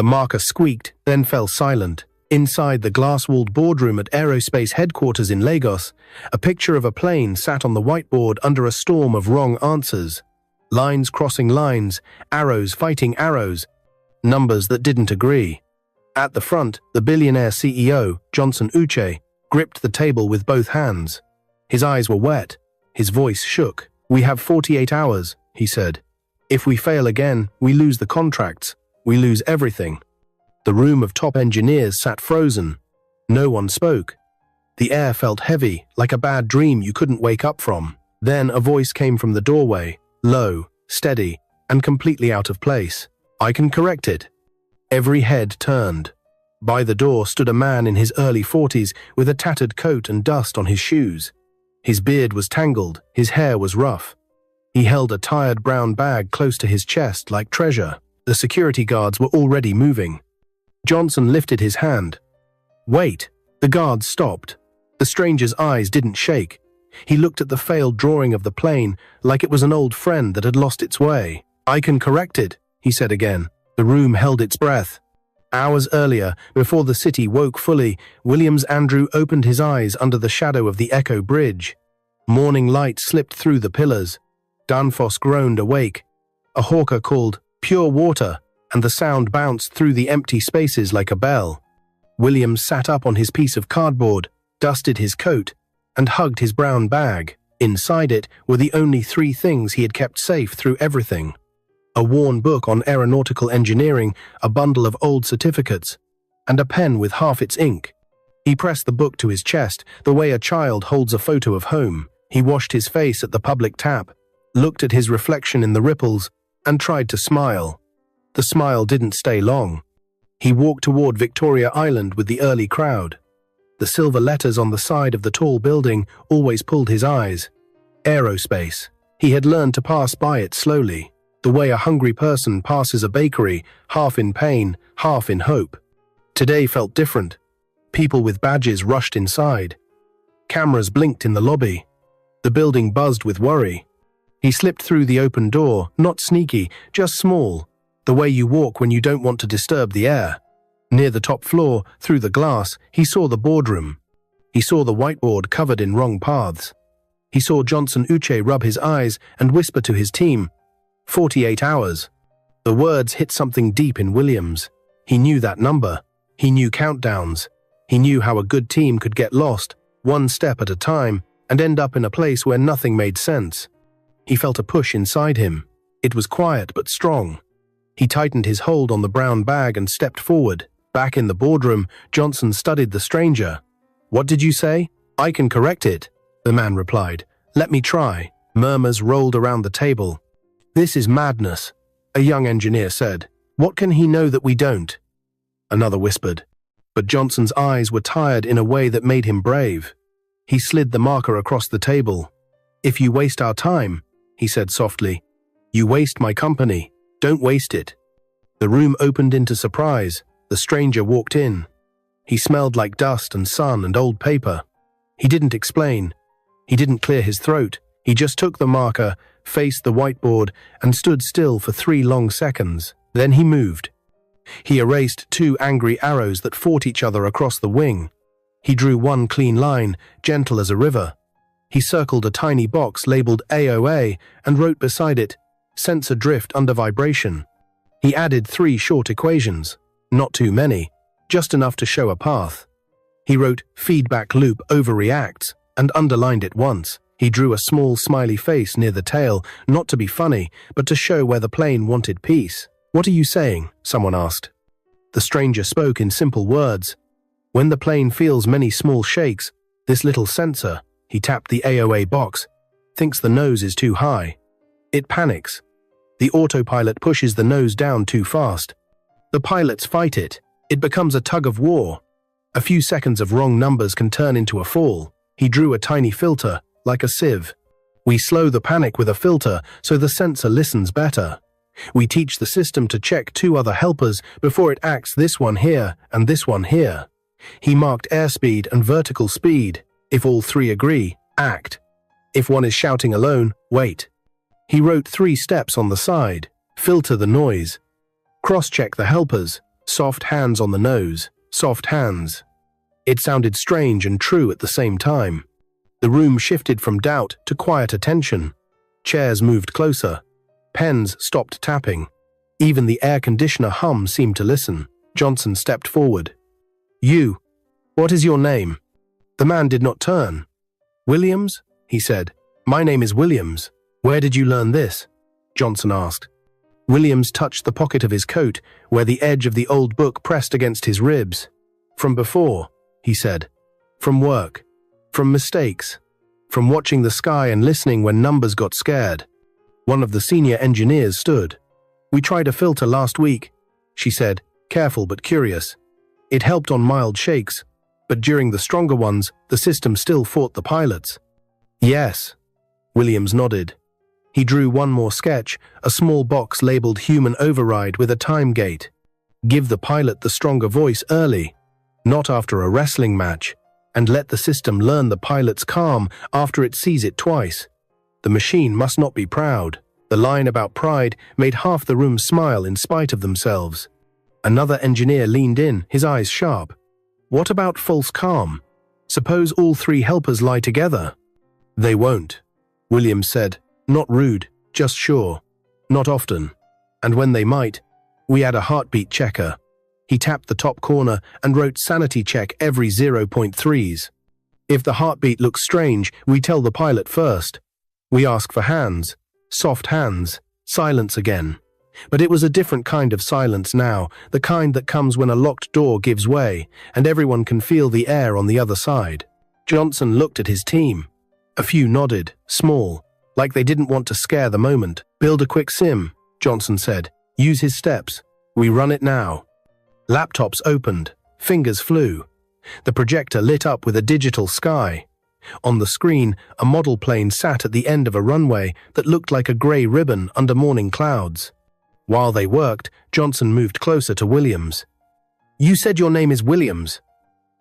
The marker squeaked, then fell silent. Inside the glass-walled boardroom at Aerospace headquarters in Lagos, a picture of a plane sat on the whiteboard under a storm of wrong answers. Lines crossing lines, arrows fighting arrows, numbers that didn't agree. At the front, the billionaire CEO, Johnson Uche, gripped the table with both hands. His eyes were wet. His voice shook. "We have 48 hours, he said. "If we fail again, we lose the contracts. We lose everything." The room of top engineers sat frozen. No one spoke. The air felt heavy, like a bad dream you couldn't wake up from. Then a voice came from the doorway, low, steady, and completely out of place. "I can correct it." Every head turned. By the door stood a man in his early 40s with a tattered coat and dust on his shoes. His beard was tangled, his hair was rough. He held a tired brown bag close to his chest like treasure. The security guards were already moving. Johnson lifted his hand. "Wait." The guards stopped. The stranger's eyes didn't shake. He looked at the failed drawing of the plane like it was an old friend that had lost its way. "I can correct it," he said again. The room held its breath. Hours earlier, before the city woke fully, Williams Andrew opened his eyes under the shadow of the Echo Bridge. Morning light slipped through the pillars. Danfoss groaned awake. A hawker called, "Pure water," and the sound bounced through the empty spaces like a bell. Williams sat up on his piece of cardboard, dusted his coat, and hugged his brown bag. Inside it were the only three things he had kept safe through everything: a worn book on aeronautical engineering, a bundle of old certificates, and a pen with half its ink. He pressed the book to his chest, the way a child holds a photo of home. He washed his face at the public tap, looked at his reflection in the ripples, and tried to smile. The smile didn't stay long. He walked toward Victoria Island with the early crowd. The silver letters on the side of the tall building always pulled his eyes. Aerospace. He had learned to pass by it slowly, the way a hungry person passes a bakery, half in pain, half in hope. Today felt different. People with badges rushed inside. Cameras blinked in the lobby. The building buzzed with worry. He slipped through the open door, not sneaky, just small, the way you walk when you don't want to disturb the air. Near the top floor, through the glass, he saw the boardroom. He saw the whiteboard covered in wrong paths. He saw Johnson Uche rub his eyes and whisper to his team, 48 hours. The words hit something deep in Williams. He knew that number. He knew countdowns. He knew how a good team could get lost, one step at a time, and end up in a place where nothing made sense. He felt a push inside him. It was quiet but strong. He tightened his hold on the brown bag and stepped forward. Back in the boardroom, Johnson studied the stranger. "What did you say?" "I can correct it," the man replied. "Let me try." Murmurs rolled around the table. "This is madness," a young engineer said. "What can he know that we don't?" Another whispered. But Johnson's eyes were tired in a way that made him brave. He slid the marker across the table. "If you waste our time," he said softly, "you waste my company. Don't waste it." The room opened into surprise. The stranger walked in. He smelled like dust and sun and old paper. He didn't explain. He didn't clear his throat. He just took the marker, faced the whiteboard, and stood still for 3 long seconds. Then he moved. He erased 2 angry arrows that fought each other across the wing. He drew one clean line, gentle as a river. He circled a tiny box labeled AOA and wrote beside it, "Sensor drift under vibration." He added 3 short equations, not too many, just enough to show a path. He wrote "feedback loop overreacts" and underlined it once. He drew a small smiley face near the tail, not to be funny, but to show where the plane wanted peace. "What are you saying?" someone asked. The stranger spoke in simple words. "When the plane feels many small shakes, this little sensor," he tapped the AOA box, "thinks the nose is too high. It panics. The autopilot pushes the nose down too fast. The pilots fight it. It becomes a tug of war. A few seconds of wrong numbers can turn into a fall." He drew a tiny filter, like a sieve. "We slow the panic with a filter so the sensor listens better. We teach the system to check 2 other helpers before it acts, this one here and this one here." He marked airspeed and vertical speed. If all 3 agree, act. If one is shouting alone, wait. He wrote 3 steps on the side. Filter the noise. Cross-check the helpers. Soft hands on the nose, soft hands. It sounded strange and true at the same time. The room shifted from doubt to quiet attention. Chairs moved closer. Pens stopped tapping. Even the air conditioner hum seemed to listen. Johnson stepped forward. "You, what is your name?" The man did not turn. "Williams?" he said. "My name is Williams. Where did you learn this?" Johnson asked. Williams touched the pocket of his coat, where the edge of the old book pressed against his ribs. "From before," he said. "From work. From mistakes. From watching the sky and listening when numbers got scared." One of the senior engineers stood. "We tried a filter last week," she said, careful but curious. "It helped on mild shakes, but during the stronger ones, the system still fought the pilots." "Yes," Williams nodded. He drew one more sketch, a small box labeled Human Override with a time gate. Give the pilot the stronger voice early, not after a wrestling match, and let the system learn the pilot's calm after it sees it twice. The machine must not be proud. The line about pride made half the room smile in spite of themselves. Another engineer leaned in, his eyes sharp. "What about false calm? Suppose all three helpers lie together?" "They won't," Williams said. "Not rude, just sure. Not often. And when they might, we add a heartbeat checker." He tapped the top corner and wrote sanity check every 0.3s. "If the heartbeat looks strange, we tell the pilot first. We ask for hands, soft hands, silence again." But it was a different kind of silence now, the kind that comes when a locked door gives way and everyone can feel the air on the other side. Johnson looked at his team. A few nodded, small, like they didn't want to scare the moment. "Build a quick sim," Johnson said. "Use his steps. We run it now." Laptops opened. Fingers flew. The projector lit up with a digital sky. On the screen, a model plane sat at the end of a runway that looked like a grey ribbon under morning clouds. While they worked, Johnson moved closer to Williams. "You said your name is Williams."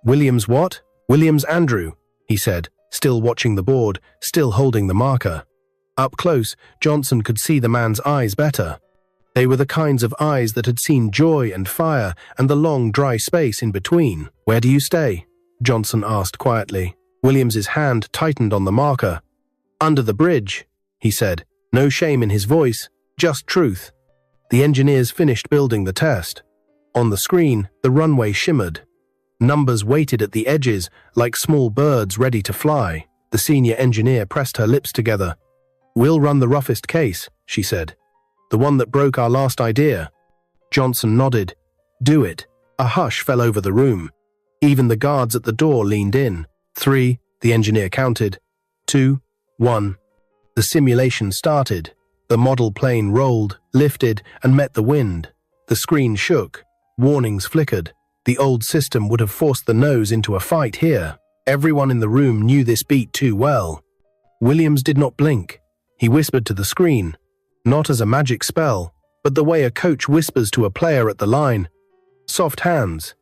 "Williams what?" "Williams Andrew," he said, still watching the board, still holding the marker. Up close, Johnson could see the man's eyes better. They were the kinds of eyes that had seen joy and fire and the long, dry space in between. "Where do you stay?" Johnson asked quietly. Williams's hand tightened on the marker. "Under the bridge," he said. No shame in his voice, just truth. The engineers finished building the test. On the screen, the runway shimmered. Numbers waited at the edges, like small birds ready to fly. The senior engineer pressed her lips together. "We'll run the roughest case," she said. "The one that broke our last idea." Johnson nodded. "Do it." A hush fell over the room. Even the guards at the door leaned in. 3, the engineer counted. 2, 1. The simulation started. The model plane rolled, lifted, and met the wind. The screen shook. Warnings flickered. The old system would have forced the nose into a fight here. Everyone in the room knew this beat too well. Williams did not blink. He whispered to the screen. Not as a magic spell, but the way a coach whispers to a player at the line. "Soft hands."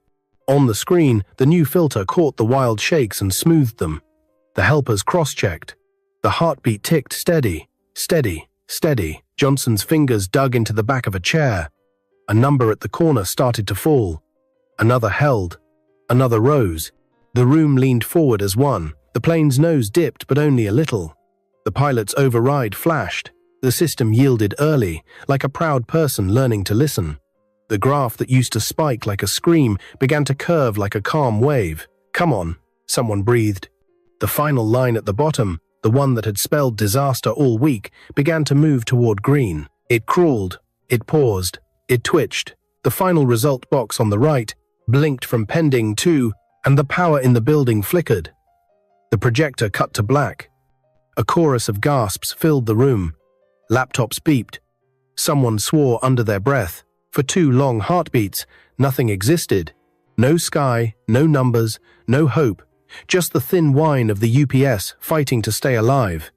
On the screen, the new filter caught the wild shakes and smoothed them. The helpers cross-checked. The heartbeat ticked steady, steady, steady. Johnson's fingers dug into the back of a chair. A number at the corner started to fall. Another held. Another rose. The room leaned forward as one. The plane's nose dipped, but only a little. The pilot's override flashed. The system yielded early, like a proud person learning to listen. The graph that used to spike like a scream began to curve like a calm wave. "Come on," someone breathed. The final line at the bottom, the one that had spelled disaster all week, began to move toward green. It crawled. It paused. It twitched. The final result box on the right blinked from pending to, and the power in the building flickered. The projector cut to black. A chorus of gasps filled the room. Laptops beeped. Someone swore under their breath. For 2 long heartbeats, nothing existed. No sky, no numbers, no hope, just the thin whine of the UPS fighting to stay alive.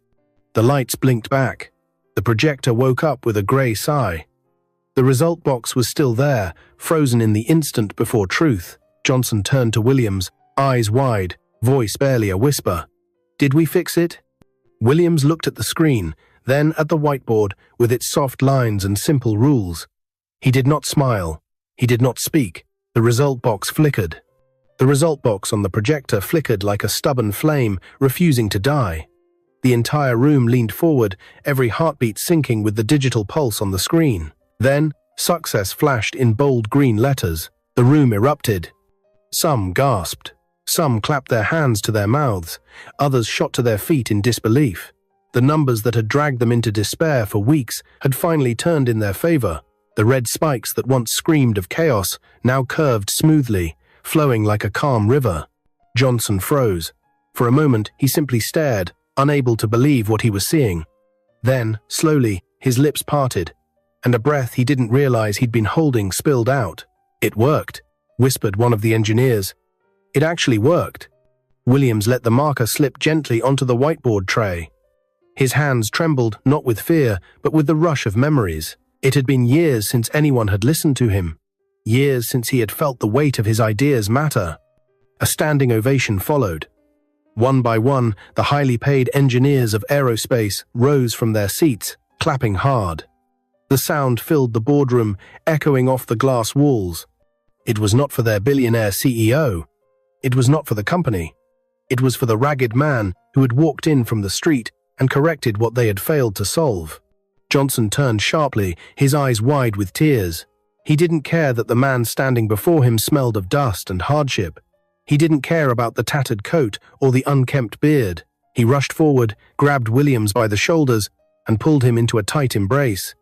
The lights blinked back. The projector woke up with a grey sigh. The result box was still there, frozen in the instant before truth. Johnson turned to Williams, eyes wide, voice barely a whisper. "Did we fix it?" Williams looked at the screen, then at the whiteboard with its soft lines and simple rules. He did not smile. He did not speak. The result box flickered. The result box on the projector flickered like a stubborn flame, refusing to die. The entire room leaned forward, every heartbeat syncing with the digital pulse on the screen. Then, success flashed in bold green letters. The room erupted. Some gasped. Some clapped their hands to their mouths. Others shot to their feet in disbelief. The numbers that had dragged them into despair for weeks had finally turned in their favor. The red spikes that once screamed of chaos now curved smoothly, flowing like a calm river. Johnson froze. For a moment, he simply stared, unable to believe what he was seeing. Then, slowly, his lips parted, and a breath he didn't realize he'd been holding spilled out. "It worked," whispered one of the engineers. "It actually worked." Williams let the marker slip gently onto the whiteboard tray. His hands trembled, not with fear, but with the rush of memories. It had been years since anyone had listened to him. Years since he had felt the weight of his ideas matter. A standing ovation followed. One by one, the highly paid engineers of aerospace rose from their seats, clapping hard. The sound filled the boardroom, echoing off the glass walls. It was not for their billionaire CEO. It was not for the company. It was for the ragged man who had walked in from the street and corrected what they had failed to solve. Johnson turned sharply, his eyes wide with tears. He didn't care that the man standing before him smelled of dust and hardship. He didn't care about the tattered coat or the unkempt beard. He rushed forward, grabbed Williams by the shoulders, and pulled him into a tight embrace.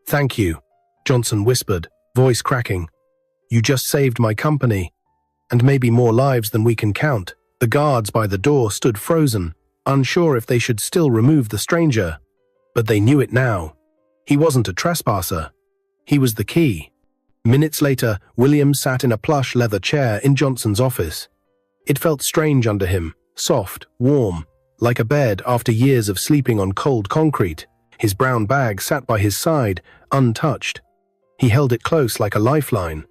"Thank you," Johnson whispered, voice cracking. "You just saved my company, and maybe more lives than we can count." The guards by the door stood frozen, unsure if they should still remove the stranger. But they knew it now. He wasn't a trespasser. He was the key. Minutes later, Williams sat in a plush leather chair in Johnson's office. It felt strange under him, soft, warm, like a bed after years of sleeping on cold concrete. His brown bag sat by his side, untouched. He held it close like a lifeline.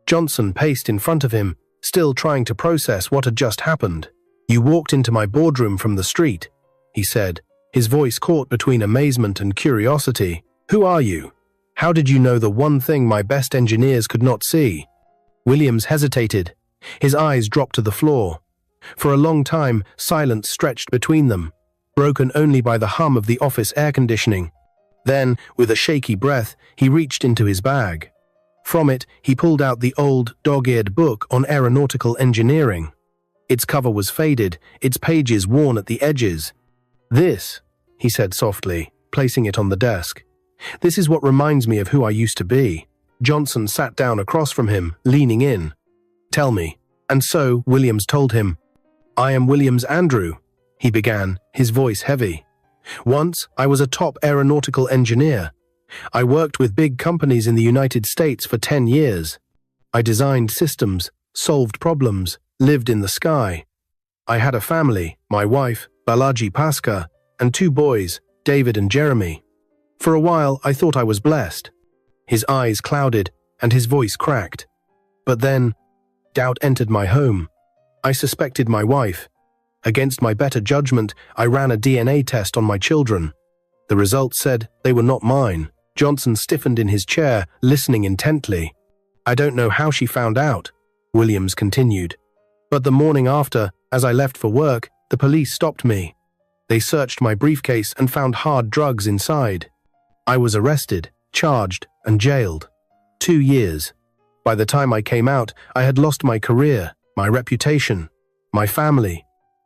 Johnson paced in front of him, still trying to process what had just happened. "You walked into my boardroom from the street," he said, his voice caught between amazement and curiosity. "Who are you? How did you know the one thing my best engineers could not see?" Williams hesitated. His eyes dropped to the floor. For a long time, silence stretched between them, broken only by the hum of the office air conditioning. Then, with a shaky breath, he reached into his bag. From it, he pulled out the old, dog-eared book on aeronautical engineering. Its cover was faded, its pages worn at the edges. "This," he said softly, placing it on the desk. "This is what reminds me of who I used to be." Johnson sat down across from him, leaning in. "Tell me." And so, Williams told him. "I am Williams Andrew," he began, his voice heavy. "Once, I was a top aeronautical engineer. I worked with big companies in the United States for 10 years. I designed systems, solved problems, lived in the sky. I had a family, my wife, Balaji Paskar, and 2 boys, David and Jeremy. For a while, I thought I was blessed." His eyes clouded, and his voice cracked. "But then, doubt entered my home. I suspected my wife. Against my better judgment, I ran a DNA test on my children. The results said they were not mine." Johnson stiffened in his chair, listening intently. "I don't know how she found out," Williams continued. "But the morning after, as I left for work, the police stopped me. They searched my briefcase and found hard drugs inside. I was arrested, charged, and jailed. 2 years. By the time I came out, I had lost my career, my reputation, my family.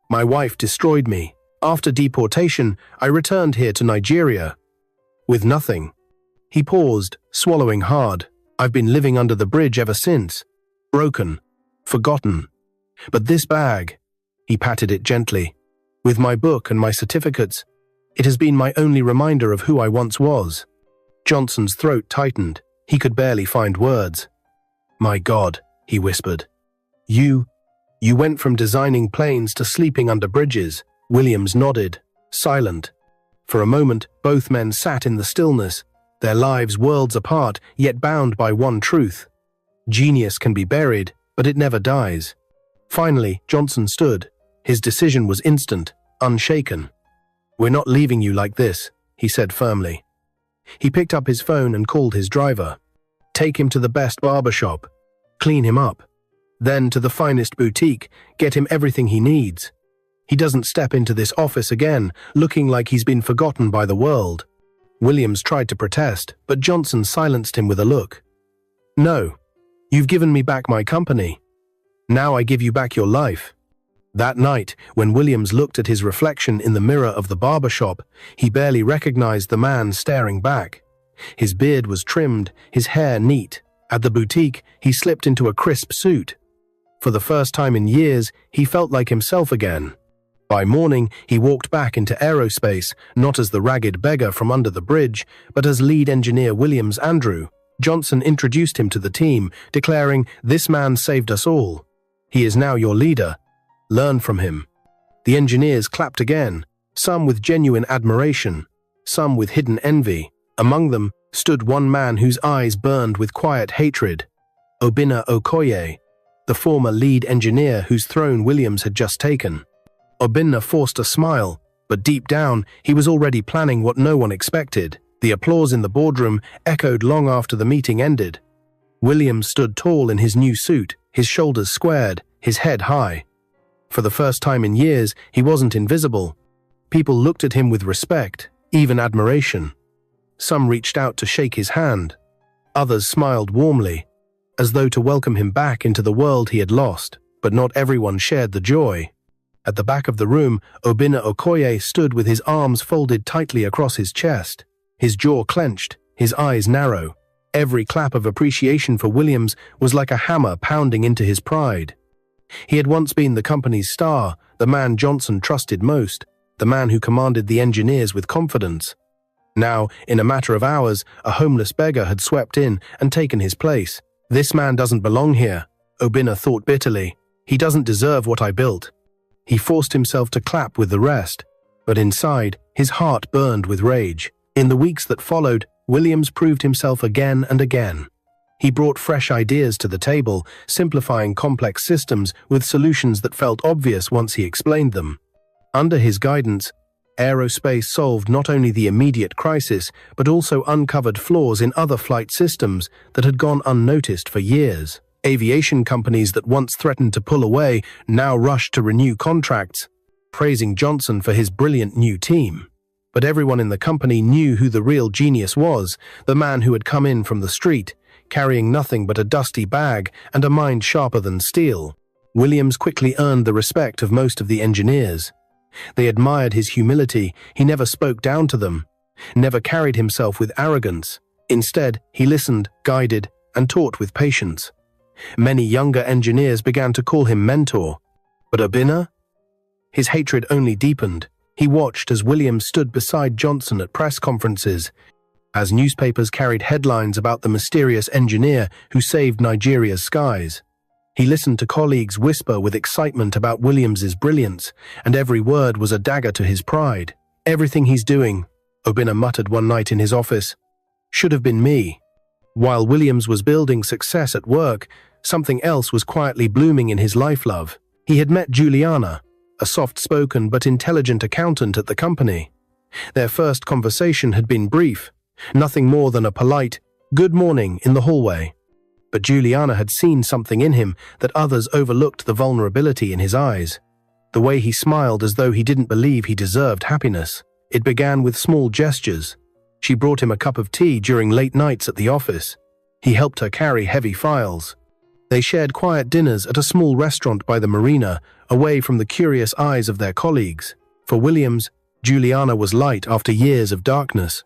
My wife destroyed me. After deportation, I returned here to Nigeria. With nothing." He paused, swallowing hard. "I've been living under the bridge ever since. Broken. Forgotten. But this bag," he patted it gently, "with my book and my certificates, it has been my only reminder of who I once was." Johnson's throat tightened. He could barely find words. "My God," he whispered. You went from designing planes to sleeping under bridges." Williams nodded, silent. For a moment, both men sat in the stillness, their lives worlds apart, yet bound by one truth. Genius can be buried, but it never dies. Finally, Johnson stood. His decision was instant, unshaken. "We're not leaving you like this," he said firmly. He picked up his phone and called his driver. Take him to the best barbershop. Clean him up. Then to the finest boutique, get him everything he needs. He doesn't step into this office again, looking like he's been forgotten by the world. Williams tried to protest, but Johnson silenced him with a look. No, you've given me back my company. Now I give you back your life. That night, when Williams looked at his reflection in the mirror of the barbershop, he barely recognized the man staring back. His beard was trimmed, his hair neat. At the boutique, he slipped into a crisp suit. For the first time in years, he felt like himself again. By morning, he walked back into aerospace, not as the ragged beggar from under the bridge, but as lead engineer Williams Andrew. Johnson introduced him to the team, declaring, "This man saved us all. He is now your leader. Learn from him." The engineers clapped again, some with genuine admiration, some with hidden envy. Among them stood one man whose eyes burned with quiet hatred, Obinna Okoye, the former lead engineer whose throne Williams had just taken. Obinna forced a smile, but deep down, he was already planning what no one expected. The applause in the boardroom echoed long after the meeting ended. Williams stood tall in his new suit, his shoulders squared, his head high. For the first time in years, he wasn't invisible. People looked at him with respect, even admiration. Some reached out to shake his hand. Others smiled warmly, as though to welcome him back into the world he had lost, but not everyone shared the joy. At the back of the room, Obinna Okoye stood with his arms folded tightly across his chest, his jaw clenched, his eyes narrow. Every clap of appreciation for Williams was like a hammer pounding into his pride. He had once been the company's star, the man Johnson trusted most, the man who commanded the engineers with confidence. Now, in a matter of hours, a homeless beggar had swept in and taken his place. "This man doesn't belong here," Obinna thought bitterly. "He doesn't deserve what I built." He forced himself to clap with the rest, but inside, his heart burned with rage. In the weeks that followed, Williams proved himself again and again. He brought fresh ideas to the table, simplifying complex systems with solutions that felt obvious once he explained them. Under his guidance, aerospace solved not only the immediate crisis, but also uncovered flaws in other flight systems that had gone unnoticed for years. Aviation companies that once threatened to pull away now rushed to renew contracts, praising Johnson for his brilliant new team. But everyone in the company knew who the real genius was, the man who had come in from the street, carrying nothing but a dusty bag and a mind sharper than steel. Williams quickly earned the respect of most of the engineers. They admired his humility. He never spoke down to them, never carried himself with arrogance. Instead, he listened, guided, and taught with patience. Many younger engineers began to call him mentor. But Obinna? His hatred only deepened. He watched as Williams stood beside Johnson at press conferences, as newspapers carried headlines about the mysterious engineer who saved Nigeria's skies. He listened to colleagues whisper with excitement about Williams's brilliance, and every word was a dagger to his pride. "Everything he's doing," Obinna muttered one night in his office, "should have been me." While Williams was building success at work, something else was quietly blooming in his life love. He had met Juliana, a soft-spoken but intelligent accountant at the company. Their first conversation had been brief, nothing more than a polite, "good morning" in the hallway. But Juliana had seen something in him that others overlooked: the vulnerability in his eyes, the way he smiled as though he didn't believe he deserved happiness. It began with small gestures. She brought him a cup of tea during late nights at the office. He helped her carry heavy files. They shared quiet dinners at a small restaurant by the marina, away from the curious eyes of their colleagues. For Williams, Juliana was light after years of darkness.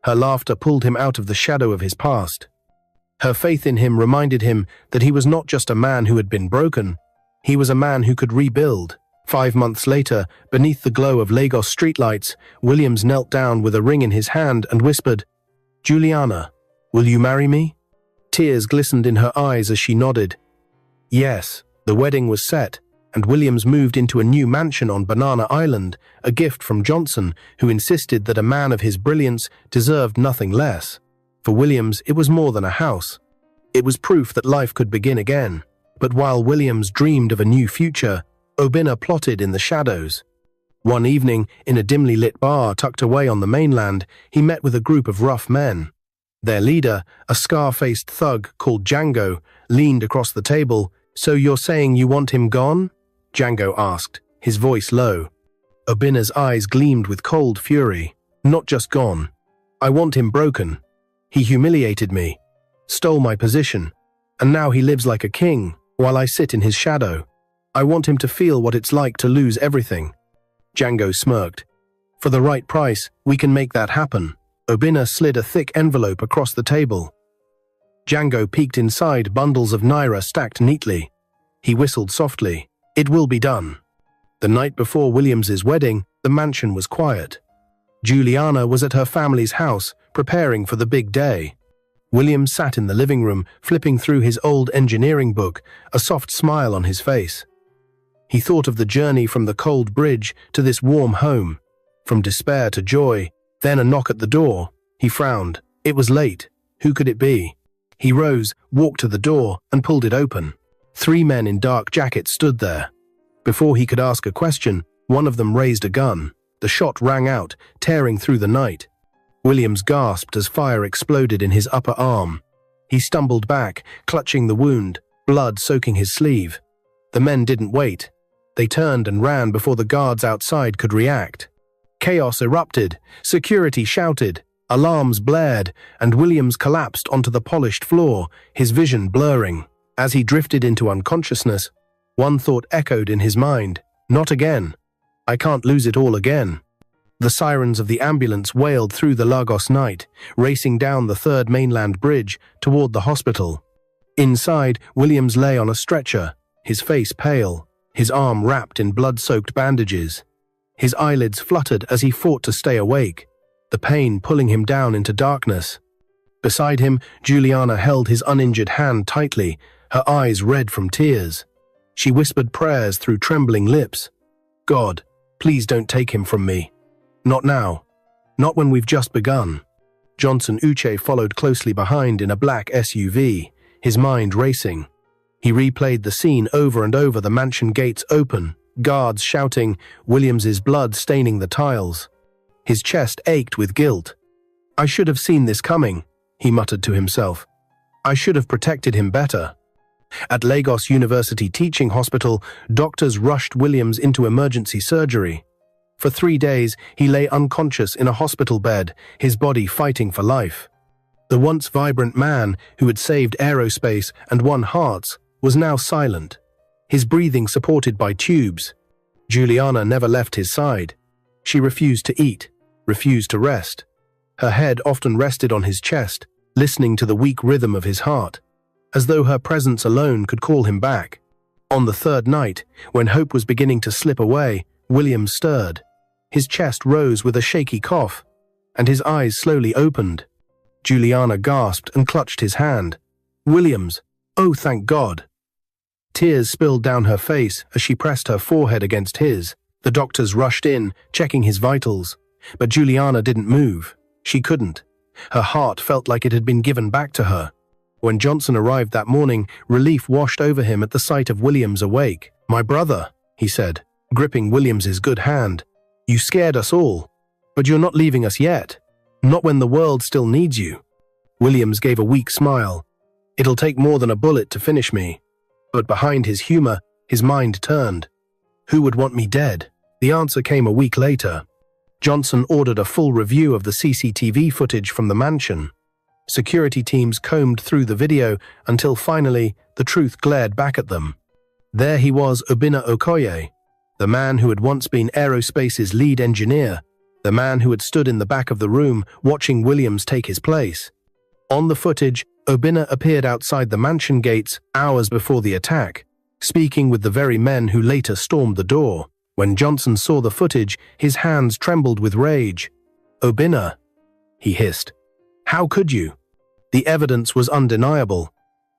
Her laughter pulled him out of the shadow of his past. Her faith in him reminded him that he was not just a man who had been broken, he was a man who could rebuild. 5 months later, beneath the glow of Lagos streetlights, Williams knelt down with a ring in his hand and whispered, "Juliana, will you marry me?" Tears glistened in her eyes as she nodded. Yes, the wedding was set, and Williams moved into a new mansion on Banana Island, a gift from Johnson, who insisted that a man of his brilliance deserved nothing less. For Williams, it was more than a house. It was proof that life could begin again. But while Williams dreamed of a new future, Obinna plotted in the shadows. One evening, in a dimly lit bar tucked away on the mainland, he met with a group of rough men. Their leader, a scar-faced thug called Django, leaned across the table. "So you're saying you want him gone?" Django asked, his voice low. Obinna's eyes gleamed with cold fury. "Not just gone. I want him broken. He humiliated me, stole my position, and now he lives like a king while I sit in his shadow. I want him to feel what it's like to lose everything." Django smirked. "For the right price, we can make that happen." Obinna slid a thick envelope across the table. Django peeked inside, bundles of naira stacked neatly. He whistled softly. "It will be done." The night before Williams's wedding, the mansion was quiet. Juliana was at her family's house, preparing for the big day. Williams sat in the living room, flipping through his old engineering book, a soft smile on his face. He thought of the journey from the cold bridge to this warm home, from despair to joy, then a knock at the door. He frowned. It was late. Who could it be? He rose, walked to the door, and pulled it open. 3 men in dark jackets stood there. Before he could ask a question, one of them raised a gun. The shot rang out, tearing through the night. Williams gasped as fire exploded in his upper arm. He stumbled back, clutching the wound, blood soaking his sleeve. The men didn't wait. They turned and ran before the guards outside could react. Chaos erupted, security shouted, alarms blared, and Williams collapsed onto the polished floor, his vision blurring. As he drifted into unconsciousness, one thought echoed in his mind. Not again. I can't lose it all again. The sirens of the ambulance wailed through the Lagos night, racing down the third mainland bridge toward the hospital. Inside, Williams lay on a stretcher, his face pale, his arm wrapped in blood-soaked bandages. His eyelids fluttered as he fought to stay awake, the pain pulling him down into darkness. Beside him, Juliana held his uninjured hand tightly, her eyes red from tears. She whispered prayers through trembling lips. "God, please don't take him from me. Not now. Not when we've just begun." Johnson Uche followed closely behind in a black SUV, his mind racing. He replayed the scene over and over, the mansion gates open, guards shouting, Williams's blood staining the tiles. His chest ached with guilt. "I should have seen this coming," he muttered to himself. "I should have protected him better." At Lagos University Teaching Hospital, doctors rushed Williams into emergency surgery. For 3 days, he lay unconscious in a hospital bed, his body fighting for life. The once vibrant man who had saved aerospace and won hearts was now silent, his breathing supported by tubes. Juliana never left his side. She refused to eat, refused to rest. Her head often rested on his chest, listening to the weak rhythm of his heart, as though her presence alone could call him back. On the 3rd night, when hope was beginning to slip away, Williams stirred. His chest rose with a shaky cough, and his eyes slowly opened. Juliana gasped and clutched his hand. "Williams, oh thank God." Tears spilled down her face as she pressed her forehead against his. The doctors rushed in, checking his vitals. But Juliana didn't move. She couldn't. Her heart felt like it had been given back to her. When Johnson arrived that morning, relief washed over him at the sight of Williams awake. "My brother," he said, gripping Williams's good hand. "You scared us all. But you're not leaving us yet. Not when the world still needs you." Williams gave a weak smile. "It'll take more than a bullet to finish me." But behind his humor, his mind turned. Who would want me dead? The answer came a week later. Johnson ordered a full review of the CCTV footage from the mansion. Security teams combed through the video until finally the truth glared back at them. There he was, Obinna Okoye, the man who had once been aerospace's lead engineer, the man who had stood in the back of the room watching Williams take his place. On the footage, Obinna appeared outside the mansion gates hours before the attack, speaking with the very men who later stormed the door. When Johnson saw the footage, his hands trembled with rage. "Obinna," he hissed. "How could you?" The evidence was undeniable.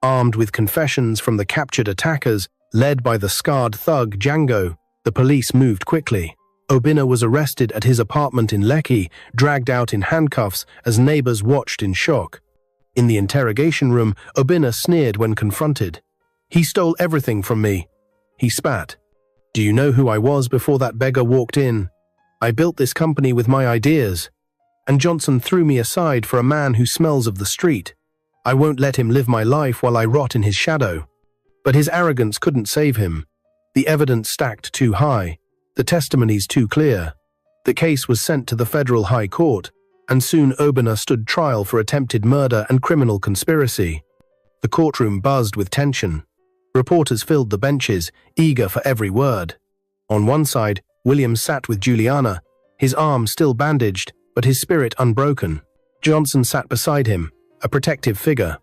Armed with confessions from the captured attackers, led by the scarred thug Django, the police moved quickly. Obinna was arrested at his apartment in Lekki, dragged out in handcuffs as neighbors watched in shock. In the interrogation room, Obinna sneered when confronted. "He stole everything from me," he spat. "Do you know who I was before that beggar walked in? I built this company with my ideas. and Johnson threw me aside for a man who smells of the street. I won't let him live my life while I rot in his shadow." But his arrogance couldn't save him. The evidence stacked too high, the testimonies too clear. The case was sent to the Federal High Court, and soon Ogbonna stood trial for attempted murder and criminal conspiracy. The courtroom buzzed with tension. Reporters filled the benches, eager for every word. On one side, Williams sat with Juliana, his arm still bandaged, but his spirit unbroken. Johnson sat beside him, a protective figure.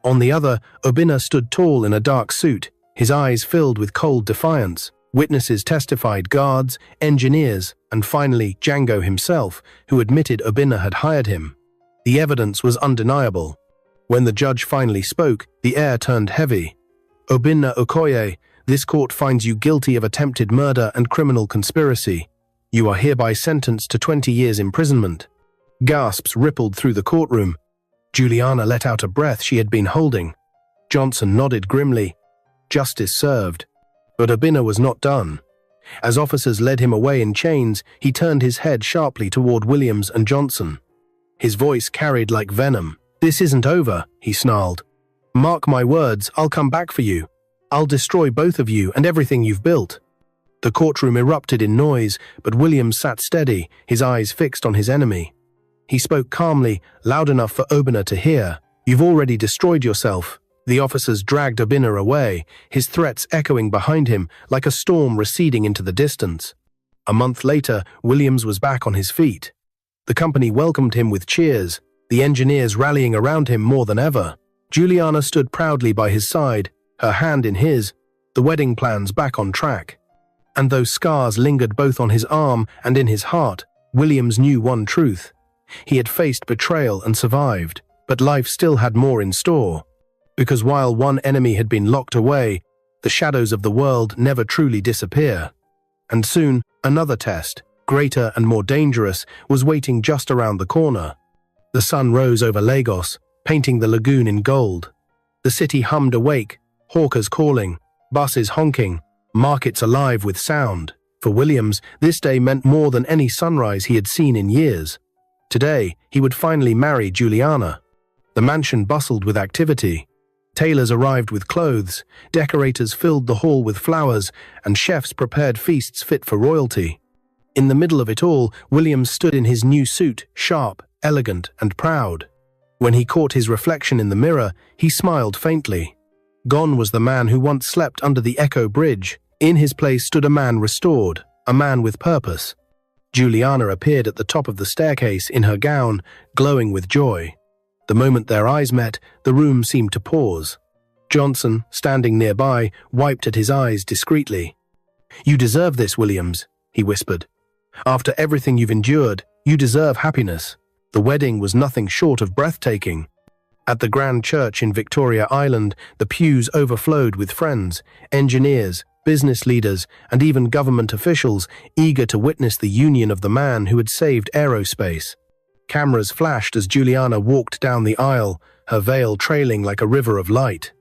On the other, Ogbonna stood tall in a dark suit, his eyes filled with cold defiance. Witnesses testified, guards, engineers, and finally Django himself, who admitted Ogbonna had hired him. The evidence was undeniable. When the judge finally spoke, the air turned heavy. "Ogbonna Okoye, this court finds you guilty of attempted murder and criminal conspiracy. You are hereby sentenced to 20 years imprisonment." Gasps rippled through the courtroom. Juliana let out a breath she had been holding. Johnson nodded grimly. Justice served. But Ogbonna was not done. As officers led him away in chains, he turned his head sharply toward Williams and Johnson. His voice carried like venom. "This isn't over," he snarled. "Mark my words, I'll come back for you. I'll destroy both of you and everything you've built." The courtroom erupted in noise, but Williams sat steady, his eyes fixed on his enemy. He spoke calmly, loud enough for Ogbonna to hear. "You've already destroyed yourself." The officers dragged Ogbonna away, his threats echoing behind him like a storm receding into the distance. A month later, Williams was back on his feet. The company welcomed him with cheers, the engineers rallying around him more than ever. Juliana stood proudly by his side, her hand in his, the wedding plans back on track. And though scars lingered both on his arm and in his heart, Williams knew one truth. He had faced betrayal and survived, but life still had more in store. Because while one enemy had been locked away, the shadows of the world never truly disappear. And soon, another test, greater and more dangerous, was waiting just around the corner. The sun rose over Lagos, painting the lagoon in gold. The city hummed awake, hawkers calling, buses honking, markets alive with sound. For Williams, this day meant more than any sunrise he had seen in years. Today, he would finally marry Juliana. The mansion bustled with activity. Tailors arrived with clothes, decorators filled the hall with flowers, and chefs prepared feasts fit for royalty. In the middle of it all, Williams stood in his new suit, sharp, elegant, and proud. When he caught his reflection in the mirror, he smiled faintly. Gone was the man who once slept under the Echo Bridge. In his place stood a man restored, a man with purpose. Juliana appeared at the top of the staircase in her gown, glowing with joy. The moment their eyes met, the room seemed to pause. Johnson, standing nearby, wiped at his eyes discreetly. "You deserve this, Williams," he whispered. "After everything you've endured, you deserve happiness." The wedding was nothing short of breathtaking. At the Grand Church in Victoria Island, the pews overflowed with friends, engineers, business leaders, and even government officials eager to witness the union of the man who had saved aerospace. Cameras flashed as Juliana walked down the aisle, her veil trailing like a river of light.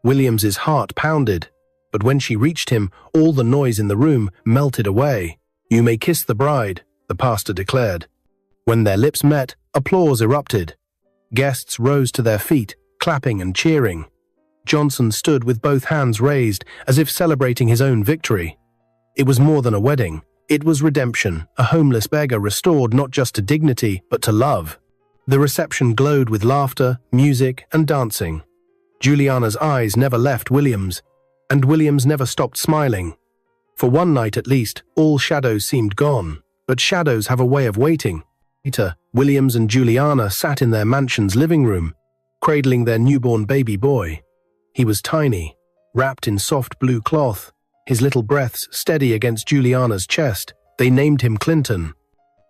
Williams's heart pounded, but when she reached him, all the noise in the room melted away. "You may kiss the bride," the pastor declared. When their lips met, applause erupted. Guests rose to their feet, clapping and cheering. Johnson stood with both hands raised, as if celebrating his own victory. It was more than a wedding. It was redemption, a homeless beggar restored not just to dignity, but to love. The reception glowed with laughter, music, and dancing. Juliana's eyes never left Williams, and Williams never stopped smiling. For one night at least, all shadows seemed gone, but shadows have a way of waiting. Later, Williams and Juliana sat in their mansion's living room, cradling their newborn baby boy. He was tiny, wrapped in soft blue cloth, his little breaths steady against Juliana's chest. They named him Clinton.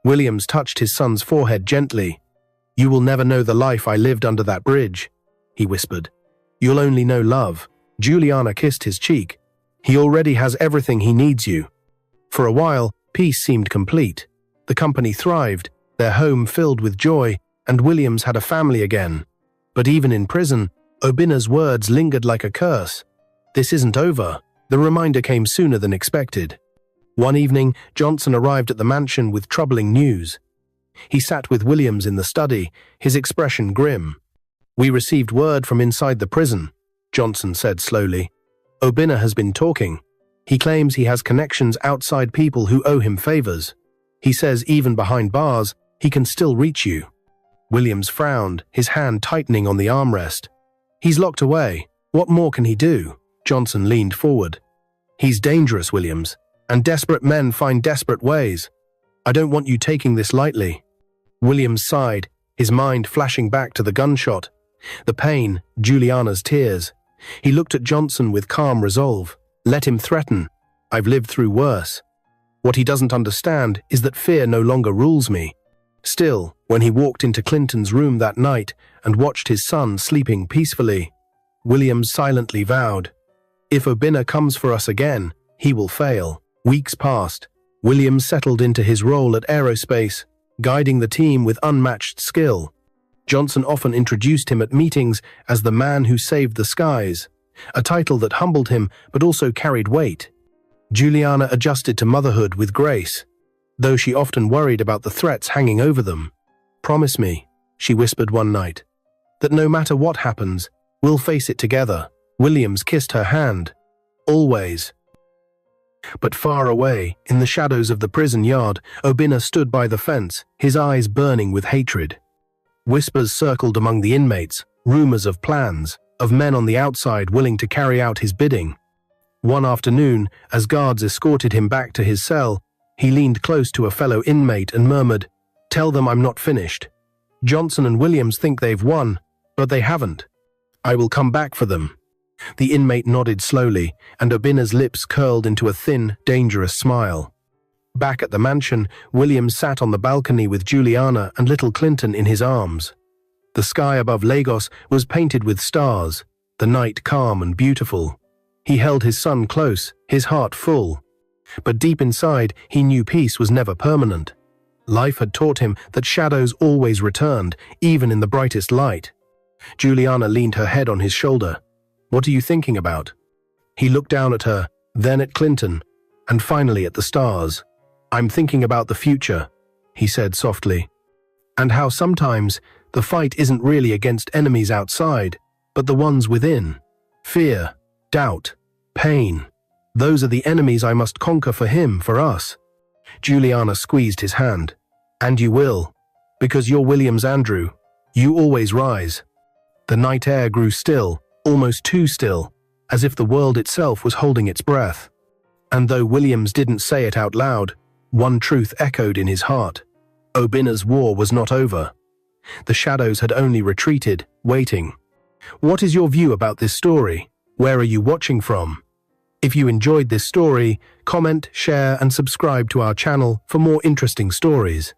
Williams touched his son's forehead gently. "You will never know the life I lived under that bridge," he whispered. "You'll only know love." Juliana kissed his cheek. "He already has everything he needs you." For a while, peace seemed complete. The company thrived, their home filled with joy, and Williams had a family again. But even in prison, Ogbonna's words lingered like a curse. "This isn't over." The reminder came sooner than expected. One evening, Johnson arrived at the mansion with troubling news. He sat with Williams in the study, his expression grim. "We received word from inside the prison," Johnson said slowly. "Obinna has been talking. He claims he has connections outside people who owe him favors. He says even behind bars, he can still reach you." Williams frowned, his hand tightening on the armrest. "He's locked away. What more can he do?" Johnson leaned forward. "He's dangerous, Williams, and desperate men find desperate ways. I don't want you taking this lightly." Williams sighed, his mind flashing back to the gunshot, the pain, Juliana's tears. He looked at Johnson with calm resolve. "Let him threaten. I've lived through worse. What he doesn't understand is that fear no longer rules me." Still, when he walked into Clinton's room that night and watched his son sleeping peacefully, Williams silently vowed, "If Obinna comes for us again, he will fail." Weeks passed. Williams settled into his role at Aerospace, guiding the team with unmatched skill. Johnson often introduced him at meetings as the man who saved the skies, a title that humbled him but also carried weight. Juliana adjusted to motherhood with grace, though she often worried about the threats hanging over them. "Promise me," she whispered one night, "that no matter what happens, we'll face it together." Williams kissed her hand. "Always." But far away, in the shadows of the prison yard, Obinna stood by the fence, his eyes burning with hatred. Whispers circled among the inmates, rumors of plans, of men on the outside willing to carry out his bidding. One afternoon, as guards escorted him back to his cell, he leaned close to a fellow inmate and murmured, "Tell them I'm not finished. Johnson and Williams think they've won, but they haven't. I will come back for them." The inmate nodded slowly, and Obinna's lips curled into a thin, dangerous smile. Back at the mansion, Williams sat on the balcony with Juliana and little Clinton in his arms. The sky above Lagos was painted with stars, the night calm and beautiful. He held his son close, his heart full. But deep inside, he knew peace was never permanent. Life had taught him that shadows always returned, even in the brightest light. Juliana leaned her head on his shoulder. "What are you thinking about?" He looked down at her, then at Clinton, and finally at the stars. "I'm thinking about the future," he said softly, "and how sometimes the fight isn't really against enemies outside, but the ones within. Fear, doubt, pain. Those are the enemies I must conquer for him, for us." Juliana squeezed his hand. "And you will, because you're Williams Andrew. You always rise." The night air grew still, almost too still, as if the world itself was holding its breath. And though Williams didn't say it out loud, one truth echoed in his heart. Obinna's war was not over. The shadows had only retreated, waiting. What is your view about this story? Where are you watching from? If you enjoyed this story, comment, share, and subscribe to our channel for more interesting stories.